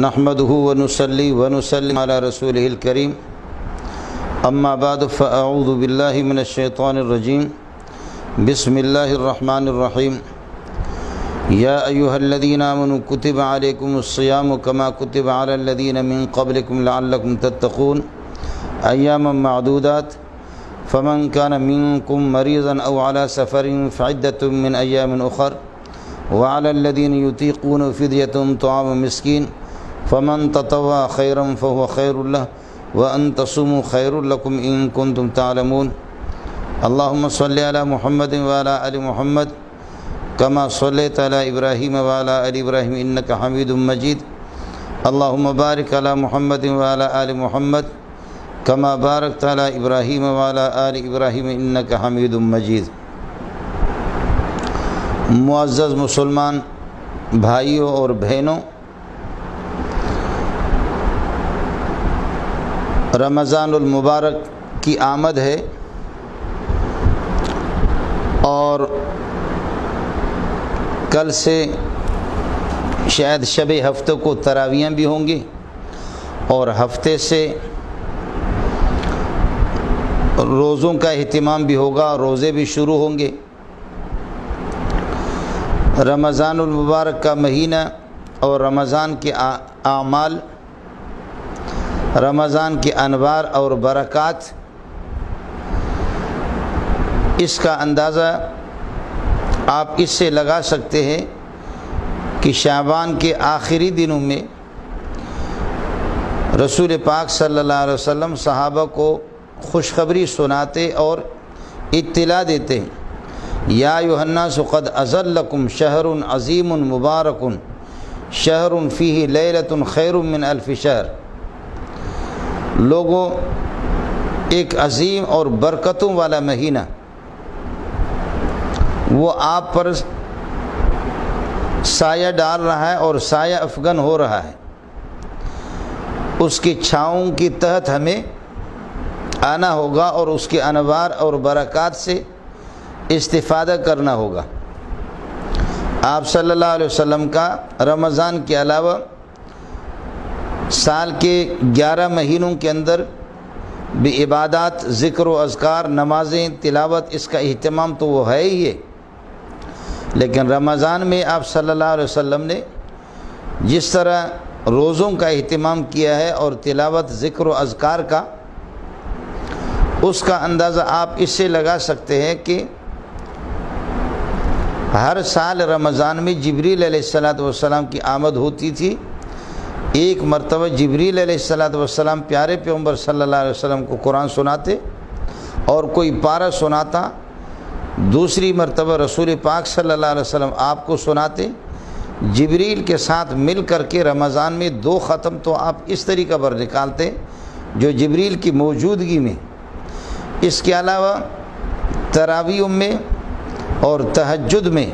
نحمده ونصلي ونسلم على رسوله الكريم اما بعد فاعوذ بالله من الشيطان الرجيم بسم الله الرحمن الرحيم يا ايها الذين امنوا كتب عليكم الصيام كما كتب على الذين من قبلكم لعلكم تتقون اياما معدودات فمن كان منكم مريضا او على سفر فعدة من ايام اخر وعلى الذين يطيقون فدية طعام مسكين فمن تطوع خيرا فهو خير له وأن تصوموا خير لكم إن كنتم تعلمون اللهم صل على محمد وعلى آل محمد كما صليت على إبراهيم وعلى آل إبراهيم إنك حميد مجيد اللهم بارك على محمد وعلى آل محمد كما باركت على إبراهيم وعلى آل إبراهيم إنك حميد مجيد۔ معزز مسلمان بھائیوں اور بہنوں، رمضان المبارک کی آمد ہے اور کل سے شاید شب ہفتہ کو تراویحیں بھی ہوں گی اور ہفتے سے روزوں کا اہتمام بھی ہوگا، روزے بھی شروع ہوں گے۔ رمضان المبارک کا مہینہ اور رمضان کے اعمال، رمضان کے انوار اور برکات، اس کا اندازہ آپ اس سے لگا سکتے ہیں کہ شعبان کے آخری دنوں میں رسول پاک صلی اللہ علیہ وسلم صحابہ کو خوشخبری سناتے اور اطلاع دیتے ہیں، یا ایھا الناس قد اظلکم شہر عظیم مبارک شہر فیہ لیلۃ خیر من الف شہر۔ لوگوں، ایک عظیم اور برکتوں والا مہینہ وہ آپ پر سایہ ڈال رہا ہے اور سایہ افغن ہو رہا ہے، اس کی چھاؤں کی تحت ہمیں آنا ہوگا اور اس کے انوار اور برکات سے استفادہ کرنا ہوگا۔ آپ صلی اللہ علیہ وسلم کا رمضان کے علاوہ سال کے 11 مہینوں کے اندر بھی عبادات، ذکر و اذکار، نمازیں، تلاوت، اس کا اہتمام تو وہ ہے ہی ہے، لیکن رمضان میں آپ صلی اللہ علیہ وسلم نے جس طرح روزوں کا اہتمام کیا ہے اور تلاوت، ذکر و اذکار کا، اس کا اندازہ آپ اس سے لگا سکتے ہیں کہ ہر سال رمضان میں جبریل علیہ السلام کی آمد ہوتی تھی۔ ایک مرتبہ جبریل علیہ السلام پیارے پیغمبر صلی اللہ علیہ وسلم کو قرآن سناتے اور کوئی پارہ سناتا، دوسری مرتبہ رسول پاک صلی اللہ علیہ وسلم آپ کو سناتے۔ جبریل کے ساتھ مل کر کے رمضان میں 2 ختم تو آپ اس طریقہ پر نکالتے جو جبریل کی موجودگی میں۔ اس کے علاوہ تراویح میں اور تہجد میں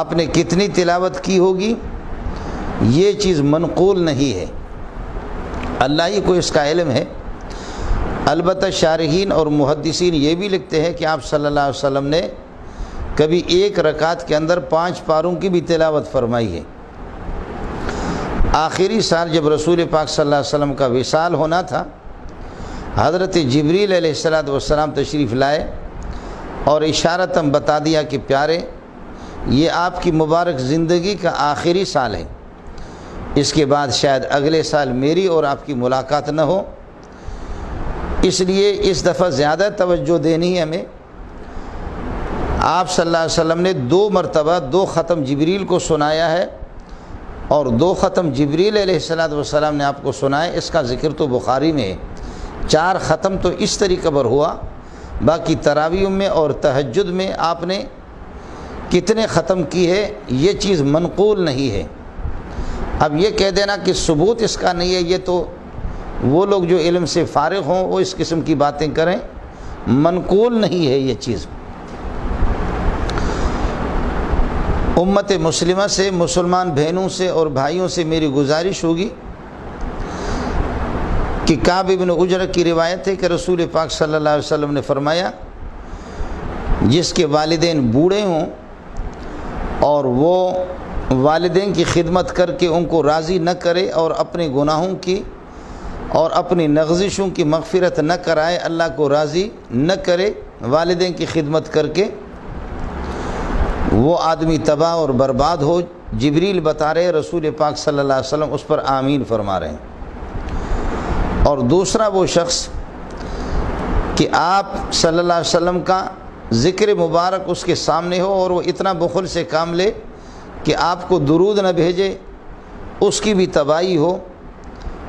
آپ نے کتنی تلاوت کی ہوگی، یہ چیز منقول نہیں ہے، اللہ ہی کو اس کا علم ہے۔ البتہ شارحین اور محدثین یہ بھی لکھتے ہیں کہ آپ صلی اللہ علیہ وسلم نے کبھی ایک رکعت کے اندر 5 پاروں کی بھی تلاوت فرمائی ہے۔ آخری سال جب رسول پاک صلی اللہ علیہ وسلم کا وصال ہونا تھا، حضرت جبریل علیہ السلام تشریف لائے اور اشارتاً بتا دیا کہ پیارے، یہ آپ کی مبارک زندگی کا آخری سال ہے، اس کے بعد شاید اگلے سال میری اور آپ کی ملاقات نہ ہو، اس لیے اس دفعہ زیادہ توجہ دینی ہے ہمیں۔ آپ صلی اللہ علیہ وسلم نے 2 مرتبہ 2 ختم جبریل کو سنایا ہے اور 2 ختم جبریل علیہ السلام نے آپ کو سنائے، اس کا ذکر تو بخاری میں ہے۔ 4 ختم تو اس طریقے پر ہوا، باقی تراویح میں اور تہجد میں آپ نے کتنے ختم کی ہے، یہ چیز منقول نہیں ہے۔ اب یہ کہہ دینا کہ ثبوت اس کا نہیں ہے، یہ تو وہ لوگ جو علم سے فارغ ہوں وہ اس قسم کی باتیں کریں، منقول نہیں ہے یہ چیز۔ امت مسلمہ سے، مسلمان بہنوں سے اور بھائیوں سے میری گزارش ہوگی کہ کعب بن عجرہ کی روایت ہے کہ رسول پاک صلی اللہ علیہ وسلم نے فرمایا، جس کے والدین بوڑھے ہوں اور وہ والدین کی خدمت کر کے ان کو راضی نہ کرے اور اپنے گناہوں کی اور اپنی نغزشوں کی مغفرت نہ کرائے، اللہ کو راضی نہ کرے والدین کی خدمت کر کے، وہ آدمی تباہ اور برباد ہو۔ جبریل بتا رہے، رسول پاک صلی اللہ علیہ وسلم اس پر آمین فرما رہے ہیں۔ اور دوسرا وہ شخص کہ آپ صلی اللہ علیہ وسلم کا ذکر مبارک اس کے سامنے ہو اور وہ اتنا بخل سے کام لے کہ آپ کو درود نہ بھیجے، اس کی بھی تباہی ہو۔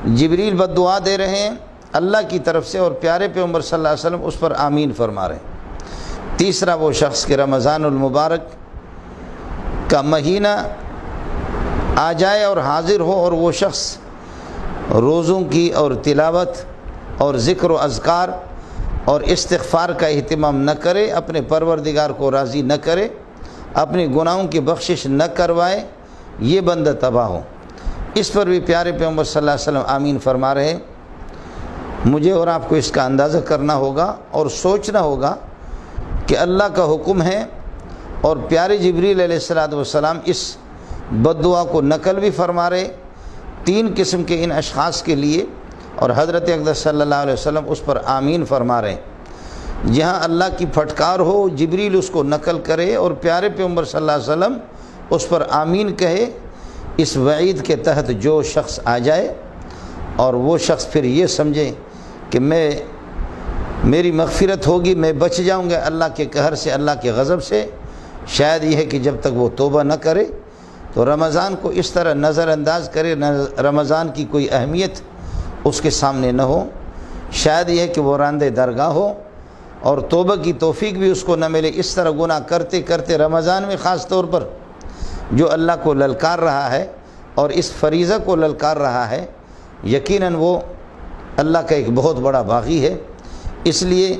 جبریل بد دعا دے رہے ہیں اللہ کی طرف سے اور پیارے پیغمبر صلی اللہ علیہ وسلم اس پر آمین فرما رہے ہیں۔ تیسرا وہ شخص کہ رمضان المبارک کا مہینہ آ جائے اور حاضر ہو اور وہ شخص روزوں کی اور تلاوت اور ذکر و اذکار اور استغفار کا اہتمام نہ کرے، اپنے پروردگار کو راضی نہ کرے، اپنے گناہوں کی بخشش نہ کروائے، یہ بندہ تباہ ہو۔ اس پر بھی پیارے پیغمبر صلی اللہ علیہ وسلم آمین فرما رہے ہیں۔ مجھے اور آپ کو اس کا اندازہ کرنا ہوگا اور سوچنا ہوگا کہ اللہ کا حکم ہے اور پیارے جبریل علیہ السلام اس بد دعا کو نقل بھی فرما رہے 3 قسم کے ان اشخاص کے لیے، اور حضرت اقدس صلی اللہ علیہ وسلم اس پر آمین فرما رہے ہیں۔ جہاں اللہ کی پھٹکار ہو، جبریل اس کو نقل کرے اور پیارے پیغمبر صلی اللہ علیہ وسلم اس پر آمین کہے، اس وعید کے تحت جو شخص آ جائے اور وہ شخص پھر یہ سمجھے کہ میری مغفرت ہوگی، میں بچ جاؤں گا اللہ کے قہر سے، اللہ کے غضب سے، شاید یہ ہے کہ جب تک وہ توبہ نہ کرے تو رمضان کو اس طرح نظر انداز کرے، رمضان کی کوئی اہمیت اس کے سامنے نہ ہو، شاید یہ ہے کہ وہ راندے درگاہ ہو اور توبہ کی توفیق بھی اس کو نہ ملے۔ اس طرح گناہ کرتے کرتے رمضان میں خاص طور پر جو اللہ کو للکار رہا ہے اور اس فریضہ کو للکار رہا ہے، یقیناً وہ اللہ کا ایک بہت بڑا باغی ہے۔ اس لیے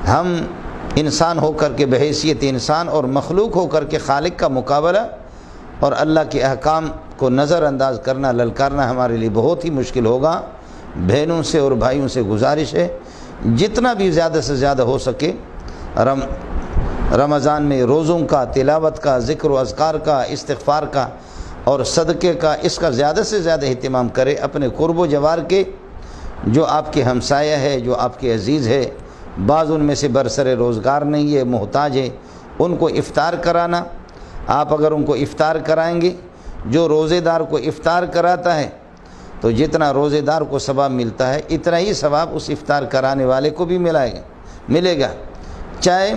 ہم انسان ہو کر کے بحیثیت انسان اور مخلوق ہو کر کے خالق کا مقابلہ اور اللہ کے احکام کو نظر انداز کرنا، للکارنا ہمارے لیے بہت ہی مشکل ہوگا۔ بہنوں سے اور بھائیوں سے گزارش ہے، جتنا بھی زیادہ سے زیادہ ہو سکے رمضان میں روزوں کا، تلاوت کا، ذکر و اذکار کا، استغفار کا اور صدقے کا، اس کا زیادہ سے زیادہ اہتمام کرے۔ اپنے قرب و جوار کے جو آپ کے ہمسایہ ہے، جو آپ کے عزیز ہے، بعض ان میں سے برسر روزگار نہیں ہے، محتاج ہے، ان کو افطار کرانا۔ آپ اگر ان کو افطار کرائیں گے، جو روزے دار کو افطار کراتا ہے تو جتنا روزے دار کو ثواب ملتا ہے اتنا ہی ثواب اس افطار کرانے والے کو بھی ملے گا، چاہے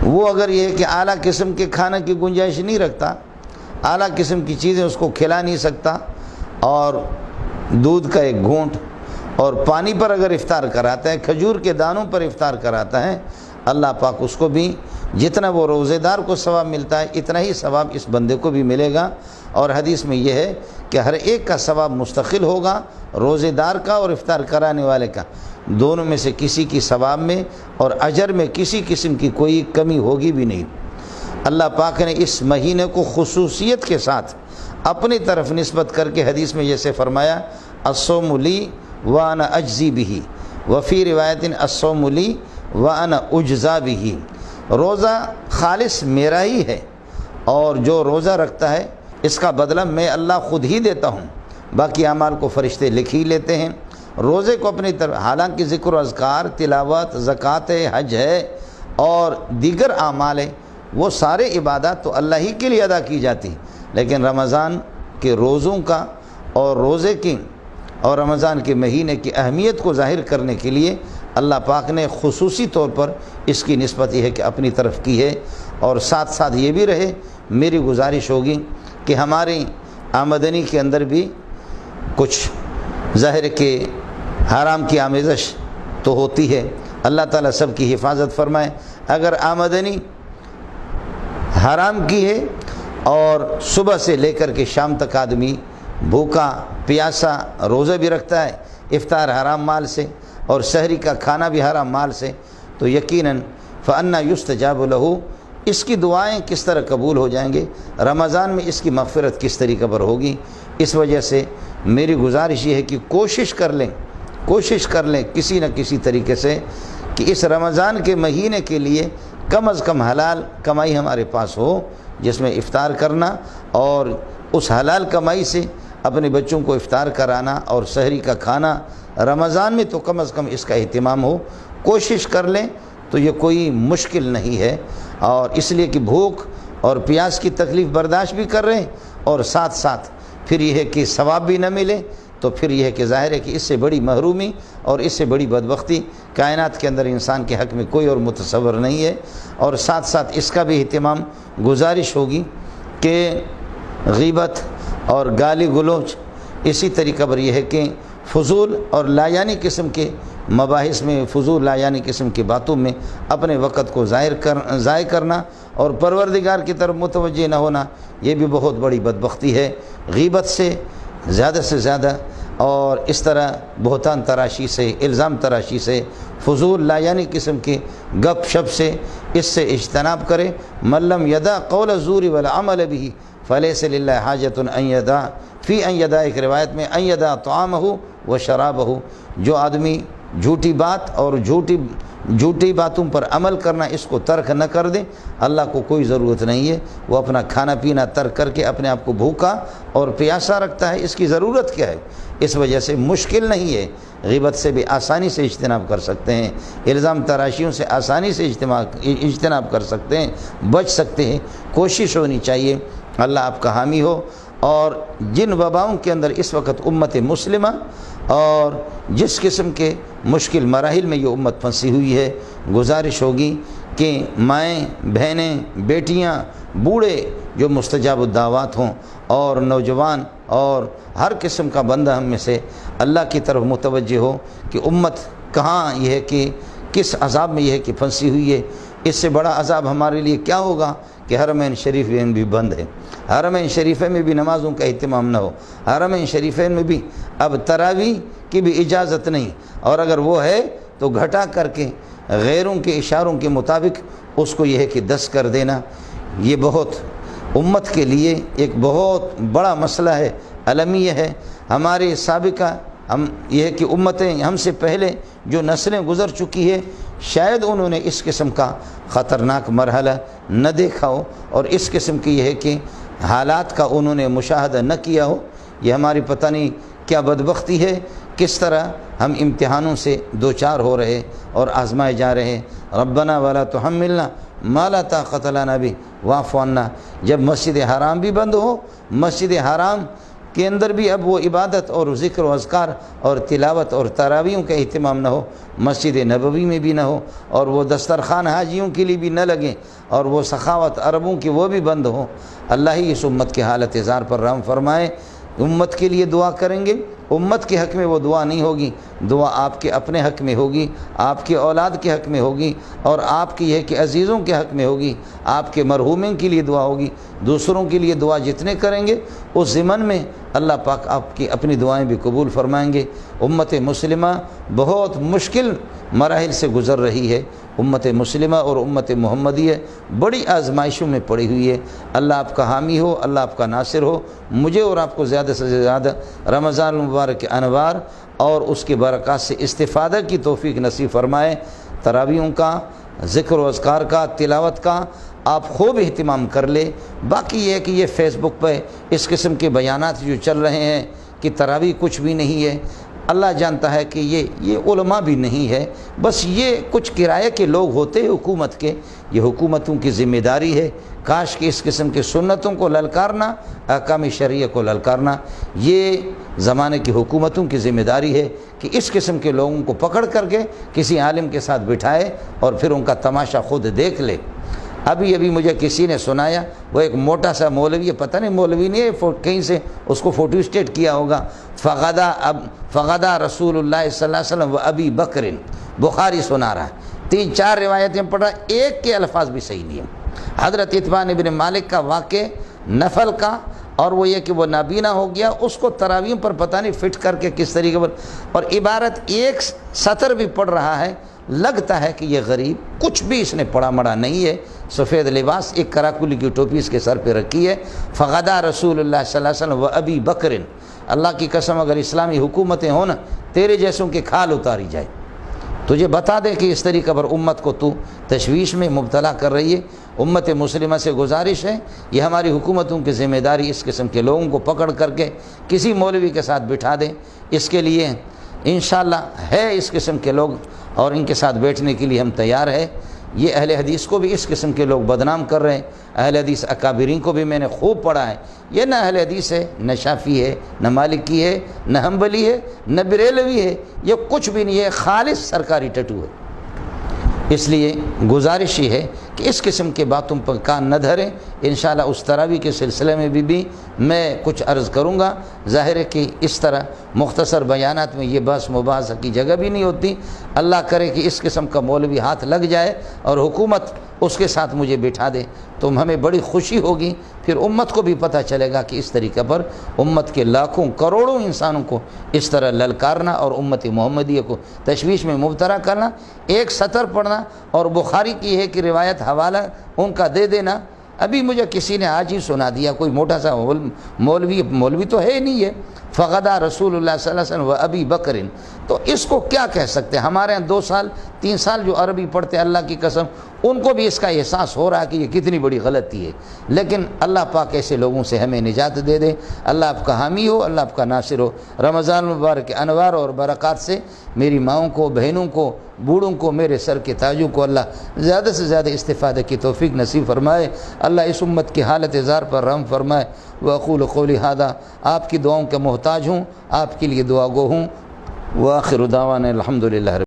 وہ اگر یہ ہے کہ اعلیٰ قسم کے کھانا کی گنجائش نہیں رکھتا، اعلیٰ قسم کی چیزیں اس کو کھلا نہیں سکتا، اور دودھ کا ایک گھونٹ اور پانی پر اگر افطار کراتا ہے، کھجور کے دانوں پر افطار کراتا ہے، اللہ پاک اس کو بھی جتنا وہ روزے دار کو ثواب ملتا ہے اتنا ہی ثواب اس بندے کو بھی ملے گا۔ اور حدیث میں یہ ہے کہ ہر ایک کا ثواب مستقل ہوگا، روزے دار کا اور افطار کرانے والے کا، دونوں میں سے کسی کی ثواب میں اور اجر میں کسی قسم کی کوئی کمی ہوگی بھی نہیں۔ اللہ پاک نے اس مہینے کو خصوصیت کے ساتھ اپنی طرف نسبت کر کے حدیث میں جیسے فرمایا، الصوم لی وانا اجزی بہ، وفی روایت الصوم لی وانا اجزا بہ، روزہ خالص میرا ہی ہے اور جو روزہ رکھتا ہے اس کا بدلہ میں اللہ خود ہی دیتا ہوں، باقی اعمال کو فرشتے لکھ ہی لیتے ہیں۔ روزے کو اپنی طرف، حالانکہ ذکر و اذکار، تلاوت، زکوٰۃ ہے، حج ہے اور دیگر اعمال ہیں، وہ سارے عبادات تو اللہ ہی کے لیے ادا کی جاتی، لیکن رمضان کے روزوں کا اور روزے کی اور رمضان کے مہینے کی اہمیت کو ظاہر کرنے کے لیے اللہ پاک نے خصوصی طور پر اس کی نسبت یہ ہے کہ اپنی طرف کی ہے۔ اور ساتھ ساتھ یہ بھی رہے، میری گزارش ہوگی کہ ہماری آمدنی کے اندر بھی کچھ ظاہر کہ حرام کی آمیزش تو ہوتی ہے، اللہ تعالیٰ سب کی حفاظت فرمائے۔ اگر آمدنی حرام کی ہے اور صبح سے لے کر کے شام تک آدمی بھوکا پیاسا روزہ بھی رکھتا ہے، افطار حرام مال سے اور سحری کا کھانا بھی حرام مال سے، تو یقیناً فَأَنَّا يُسْتَجَابُ لَهُ، اس کی دعائیں کس طرح قبول ہو جائیں گے، رمضان میں اس کی مغفرت کس طریقے پر ہوگی۔ اس وجہ سے میری گزارش یہ ہے کہ کوشش کر لیں کسی نہ کسی طریقے سے کہ اس رمضان کے مہینے کے لیے کم از کم حلال کمائی ہمارے پاس ہو، جس میں افطار کرنا اور اس حلال کمائی سے اپنے بچوں کو افطار کرانا اور سحری کا کھانا رمضان میں تو کم از کم اس کا اہتمام ہو، کوشش کر لیں تو یہ کوئی مشکل نہیں ہے۔ اور اس لیے کہ بھوک اور پیاس کی تکلیف برداشت بھی کر رہے ہیں اور ساتھ ساتھ پھر یہ ہے کہ ثواب بھی نہ ملے، تو پھر یہ ہے کہ ظاہر ہے کہ اس سے بڑی محرومی اور اس سے بڑی بدبختی کائنات کے اندر انسان کے حق میں کوئی اور متصور نہیں ہے۔ اور ساتھ ساتھ اس کا بھی اہتمام گزارش ہوگی کہ غیبت اور گالی گلوچ اسی طریقہ پر یہ ہے کہ فضول اور لایانی قسم کے مباحث میں، فضول لایانی قسم کی باتوں میں اپنے وقت کو ضائع کرنا اور پروردگار کی طرف متوجہ نہ ہونا، یہ بھی بہت بڑی بدبختی ہے۔ غیبت سے زیادہ اور اس طرح بہتان تراشی سے، الزام تراشی سے، فضول لایانی قسم کے گپ شپ سے اس سے اجتناب کرے۔ من لم یدع قول الزور والعمل به فلیس للہ حاجۃ ان یدع فی ان یدع، ایک روایت میں ان یدع طعامہ و شرابہ، جو آدمی جھوٹی بات اور جھوٹی باتوں پر عمل کرنا اس کو ترک نہ کر دے، اللہ کو کوئی ضرورت نہیں ہے، وہ اپنا کھانا پینا ترک کر کے اپنے آپ کو بھوکا اور پیاسا رکھتا ہے، اس کی ضرورت کیا ہے؟ اس وجہ سے مشکل نہیں ہے، غیبت سے بھی آسانی سے اجتناب کر سکتے ہیں، الزام تراشیوں سے آسانی سے اجتناب کر سکتے ہیں، بچ سکتے ہیں۔ کوشش ہونی چاہیے اللہ آپ کا حامی ہو۔ اور جن وباؤں کے اندر اس وقت امت مسلمہ اور جس قسم کے مشکل مراحل میں یہ امت پھنسی ہوئی ہے، گزارش ہوگی کہ مائیں، بہنیں، بیٹیاں، بوڑھے جو مستجاب الدعوات ہوں اور نوجوان اور ہر قسم کا بندہ ہم میں سے اللہ کی طرف متوجہ ہو کہ امت کہاں یہ ہے کہ کس عذاب میں یہ ہے کہ پھنسی ہوئی ہے۔ اس سے بڑا عذاب ہمارے لیے کیا ہوگا کہ حرمین شریفین بھی بند ہے، حرمین شریفین میں بھی نمازوں کا اہتمام نہ ہو، حرمین شریفین میں بھی اب تراویح کی بھی اجازت نہیں، اور اگر وہ ہے تو گھٹا کر کے غیروں کے اشاروں کے مطابق اس کو یہ ہے کہ 10 کر دینا۔ یہ بہت امت کے لیے ایک بہت بڑا مسئلہ ہے، المیہ ہے۔ ہمارے سابقہ یہ ہے کہ امتیں ہم سے پہلے جو نسلیں گزر چکی ہے، شاید انہوں نے اس قسم کا خطرناک مرحلہ نہ دیکھا ہو اور اس قسم کی یہ ہے کہ حالات کا انہوں نے مشاہدہ نہ کیا ہو۔ یہ ہماری پتہ نہیں کیا بدبختی ہے، کس طرح ہم امتحانوں سے دوچار ہو رہے اور آزمائے جا رہے۔ ربنا ولا تحملنا ما لا طاقت لنا به واعف عنا۔ جب مسجد حرام بھی بند ہو، مسجد حرام کے اندر بھی اب وہ عبادت اور ذکر و اذکار اور تلاوت اور تراویحوں کا اہتمام نہ ہو، مسجد نبوی میں بھی نہ ہو، اور وہ دسترخوان حاجیوں کے لیے بھی نہ لگیں، اور وہ سخاوت عربوں کی وہ بھی بند ہو۔ اللہ ہی اس امت کے حالت زار پر رحم فرمائے۔ امت کے لیے دعا کریں گے، امت کے حق میں وہ دعا نہیں ہوگی، دعا آپ کے اپنے حق میں ہوگی، آپ کے اولاد کے حق میں ہوگی، اور آپ کی یہ کہ عزیزوں کے حق میں ہوگی، آپ کے مرحومین کے لیے دعا ہوگی۔ دوسروں کے لیے دعا جتنے کریں گے اس ضمن میں اللہ پاک آپ کی اپنی دعائیں بھی قبول فرمائیں گے۔ امت مسلمہ بہت مشکل مراحل سے گزر رہی ہے، امت مسلمہ اور امت محمدیہ بڑی آزمائشوں میں پڑی ہوئی ہے۔ اللہ آپ کا حامی ہو، اللہ آپ کا ناصر ہو۔ مجھے اور آپ کو زیادہ سے زیادہ رمضان المبارک کے انوار اور اس کے برکات سے استفادہ کی توفیق نصیب فرمائے۔ تراویحوں کا، ذکر و اذکار کا، تلاوت کا آپ خوب اہتمام کر لے۔ باقی یہ ہے کہ یہ فیس بک پہ اس قسم کے بیانات جو چل رہے ہیں کہ تراویح کچھ بھی نہیں ہے، اللہ جانتا ہے کہ یہ علماء بھی نہیں ہے، بس یہ کچھ کرایہ کے لوگ ہوتے ہیں حکومت کے، یہ حکومتوں کی ذمہ داری ہے۔ کاش کہ اس قسم کی سنتوں کو للکارنا، احکام شرعیہ کو للکارنا، یہ زمانے کی حکومتوں کی ذمہ داری ہے کہ اس قسم کے لوگوں کو پکڑ کر کے کسی عالم کے ساتھ بٹھائے اور پھر ان کا تماشا خود دیکھ لے۔ ابھی مجھے کسی نے سنایا، وہ ایک موٹا سا مولوی ہے، پتہ نہیں مولوی نہیں ہے، کہیں سے اس کو فوٹو اسٹیٹ کیا ہوگا، فغدا رسول اللہ صلی اللہ علیہ وسلم و ابی بکر، بخاری سنا رہا ہے، 3-4 روایتیں پڑھ رہا ہے، ایک کے الفاظ بھی صحیح نہیں ہیں۔ حضرت اتبان ابن مالک کا واقع نفل کا، اور وہ یہ کہ وہ نابینا ہو گیا، اس کو تراویح پر پتہ نہیں فٹ کر کے کس طریقے پر، اور عبارت ایک سطر بھی پڑھ رہا ہے، لگتا ہے کہ یہ غریب کچھ بھی اس نے پڑھا مڑا نہیں ہے۔ سفید لباس، ایک کراکلی کی ٹوپی اس کے سر پہ رکھی ہے، فغدا رسول اللہ صلی اللہ علیہ وسلم و ابی بکر۔ اللہ کی قسم اگر اسلامی حکومتیں ہوں نا، تیرے جیسوں کے کھال اتاری جائے، تجھے بتا دے کہ اس طریقے پر امت کو تو تشویش میں مبتلا کر رہی ہے۔ امت مسلمہ سے گزارش ہے، یہ ہماری حکومتوں کی ذمہ داری اس قسم کے لوگوں کو پکڑ کر کے کسی مولوی کے ساتھ بٹھا دیں۔ اس کے لیے انشاءاللہ ہے اس قسم کے لوگ، اور ان کے ساتھ بیٹھنے کے لیے ہم تیار ہیں۔ یہ اہل حدیث کو بھی اس قسم کے لوگ بدنام کر رہے ہیں۔ اہل حدیث اکابرین کو بھی میں نے خوب پڑھا ہے، یہ نہ اہل حدیث ہے، نہ شافعی ہے، نہ مالکی ہے، نہ حنبلی ہے، نہ بریلوی ہے، یہ کچھ بھی نہیں ہے، خالص سرکاری ٹٹو ہے۔ اس لیے گزارش یہ ہے کہ اس قسم کے باتوں پر کان نہ دھریں۔ انشاءاللہ اس تراویح کے سلسلے میں بھی میں کچھ عرض کروں گا۔ ظاہر ہے کہ اس طرح مختصر بیانات میں یہ بحث مباحثہ کی جگہ بھی نہیں ہوتی۔ اللہ کرے کہ اس قسم کا مولوی ہاتھ لگ جائے اور حکومت اس کے ساتھ مجھے بٹھا دے تو ہمیں بڑی خوشی ہوگی۔ پھر امت کو بھی پتہ چلے گا کہ اس طریقے پر امت کے لاکھوں کروڑوں انسانوں کو اس طرح للکارنا اور امت محمدیہ کو تشویش میں مبتلا کرنا، ایک سطر پڑھنا اور بخاری کی ہے کہ روایت حوالہ ان کا دے دینا۔ ابھی مجھے کسی نے آج ہی سنا دیا، کوئی موٹا سا مولوی تو ہے نہیں ہے، فغدا رسول اللہ صلی اللہ علیہ وسلم و ابی بکر، تو اس کو کیا کہہ سکتے ہیں؟ ہمارے یہاں 2 سال 3 سال جو عربی پڑھتے ہیں اللہ کی قسم ان کو بھی اس کا احساس ہو رہا ہے کہ یہ کتنی بڑی غلطی ہے، لیکن اللہ پاک ایسے لوگوں سے ہمیں نجات دے دے۔ اللہ آپ کا حامی ہو، اللہ آپ کا ناصر ہو۔ رمضان المبارک کے انوار اور برکات سے میری ماؤں کو، بہنوں کو، بوڑھوں کو، میرے سر کے تاجوں کو اللہ زیادہ سے زیادہ استفادہ کی توفیق نصیب فرمائے۔ اللہ اس امت کی حالت زار پر رحم فرمائے۔ وأقول قولی ھذا، آپ کی دعاؤں کے محتاج ہوں، آپ کے لیے دعا گو ہوں۔ وآخر دعوانا الحمدللہ۔